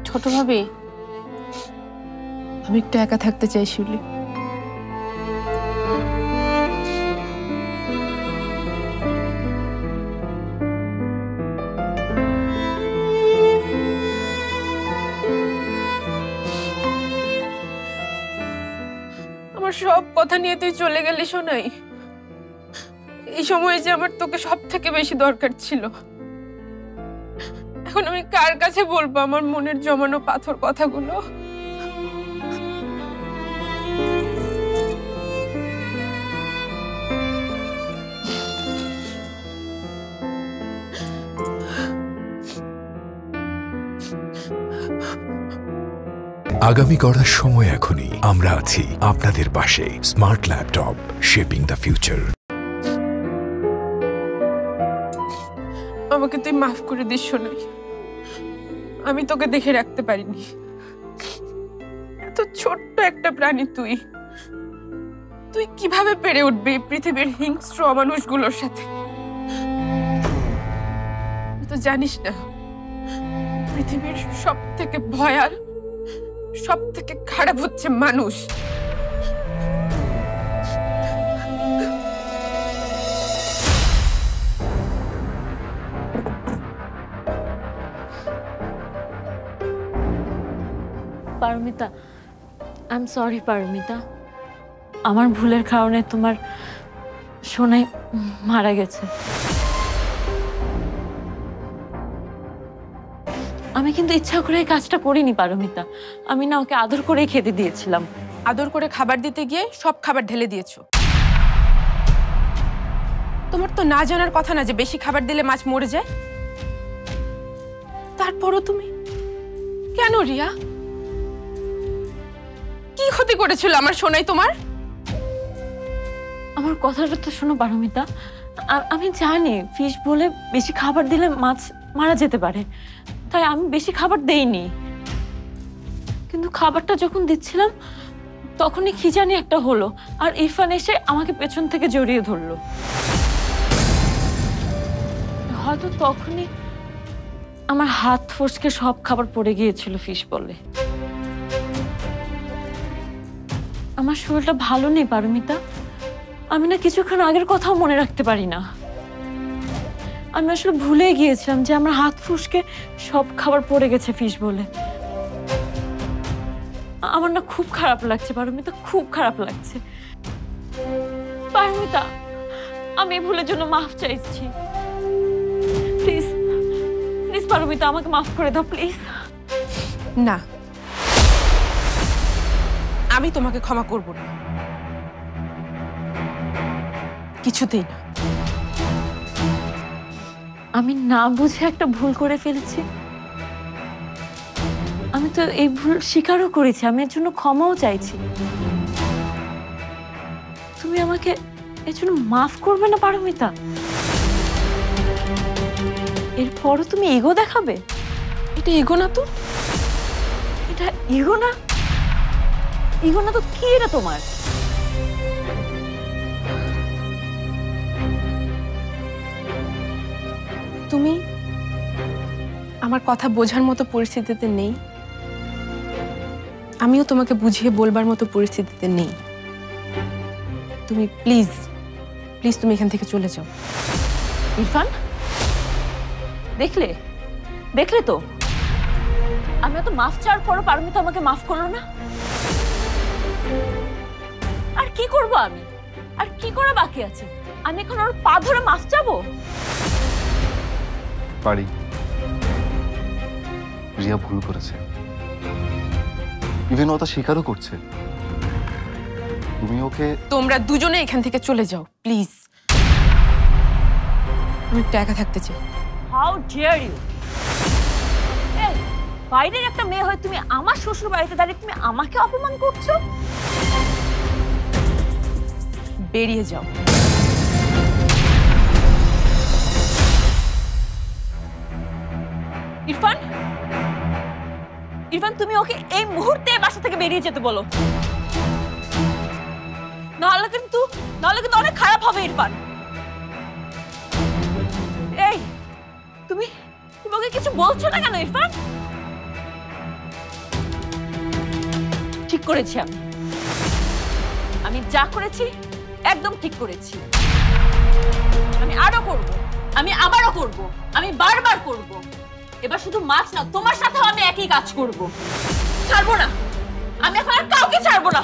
ছোট ভাবি, আমি একটু একা থাকতে চাই শিউলি। আমার সব কথা নিয়ে তুই চলে গেলি শোনাই। এই সময় যে আমার তোকে সব থেকে বেশি দরকার ছিল। এখন আমি কার কাছে বলবো আমার মনের জমানো পাথর কথাগুলো? আগামী গড়ার সময় এখনই। আমরা আছি আপনাদের পাশে। Smart laptop, shaping the future. আমাকে তুই মাফ করে দিস শোনাই। আমি তোকে দেখে রাখতে পারিনি। এত ছোট্ট একটা প্রাণী তুই। তুই কিভাবে পেরে উঠবি পৃথিবীর হিংস্র অমানুষগুলোর সাথে? তুই তো জানিস না, পৃথিবীর সব থেকে ভয়াল, সব থেকে খারাপ হচ্ছে মানুষ। Paromita, I am sorry Paromita. আমার ভুলের কারণে তোমার সোনাই মারা গেছে। আমি কিন্তু ইচ্ছা করে এই কাজটা করিনি পারমিতা। আমি না ওকে আদর করেই খেতে দিয়েছিলাম। আদর করে খাবার দিতে গিয়ে সব খাবার ঢেলে দিয়েছো। তোমার তো না জানার কথা না যে বেশি খাবার দিলে মাছ মরে যায়। তারপরও তুমি কেন রিয়া? কি ক্ষতি করেছিল আমার সোনাই তোমার? আমার কথাটা তো শোনো পারমিতা। আমি জানি ফিশ বলে বেশি খাবার দিলে মাছ মারা যেতে পারে, তাই আমি বেশি খাবার দেইনি। কিন্তু খাবারটা যখন দিচ্ছিলাম তখনই কি জানি একটা হলো, আর ইরফান এসে আমাকে পেছন থেকে জড়িয়ে ধরলো। হয়তো তখনই আমার হাত ফসকে সব খাবার পড়ে গিয়েছিল ফিশ বলে। আমার শরীরটা ভালো নেই পারমিতা। আমি না কিছুক্ষণ আগের কথাও মনে রাখতে পারি না। আমি আসলে ভুলে গিয়েছিলাম যে আমার হাত ফুসকে সব খাবার পড়ে গেছে ফিশ বলে। আমার না খুব খারাপ লাগছে পারমিতা, খুব খারাপ লাগছে। পারমিতা, আমি এই ভুলের জন্য মাফ চাইছি। প্লিজ প্লিজ পারমিতা, আমাকে মাফ করে দাও প্লিজ। না, আমি তোমাকে ক্ষমা করব না, কিছুতেই না। আমি না বুঝে একটা ভুল করে ফেলেছি। আমি তো এই ভুল স্বীকারও করেছি, আমি এর জন্য ক্ষমাও চাইছি। তুমি আমাকে এর জন্য মাফ করবে না পারমিতা? এরপরও তুমি ইগো দেখাবে? এটা ইগো না তো। এটা ইগো না? ইগো না তো কি এটা তোমার? তুমি আমার কথা বোঝার মতো পরিস্থিতিতে নেই, আমিও তোমাকে বুঝিয়ে বলবার মতো পরিস্থিতিতে নেই। তুমি প্লিজ প্লিজ তুমি এখান থেকে চলে যাও। ইরফান, দেখলে দেখলে তো আমি তো মাফ চাওয়ার পরও পারমিতা আমাকে মাফ করলো না। আর কি করব আমি? আর কি করা বাকি আছে? আমি এখন ওর পা ধরে মাফ চাবো? পারি। রিয়া ভুল করেছে, ইভেন ও তা স্বীকারও করছে। তুমি ওকে। তোমরা দুজনে এখান থেকে চলে যাও প্লিজ। আমি একটু একা থাকতে চাই। How dare you! বাইরের একটা মেয়ে হয়ে তুমি আমার শ্বশুর বাড়িতে দাঁড়িয়ে তুমি আমাকে অপমান করছো। বেরিয়ে যাও। ইরফান, ইরফান তুমি ওকে এই মুহূর্তে বাসা থেকে বেরিয়ে যেতে বলো, নাহলে কিন্তু অনেক খারাপ হবে। ইরফান, এই তুমি ওকে কিছু বলছো না কেন? ইরফান, ঠিক করেছি। আমি যা করেছি একদম ঠিক করেছি। আমি আরো করব, আমি আবারও করব, আমি বারবার করব। এবার শুধু মাছ না, তোমার সাথেও আমি একই কাজ করব। ছাড়বো না, আমি এখন আর কাউকে ছাড়বো না।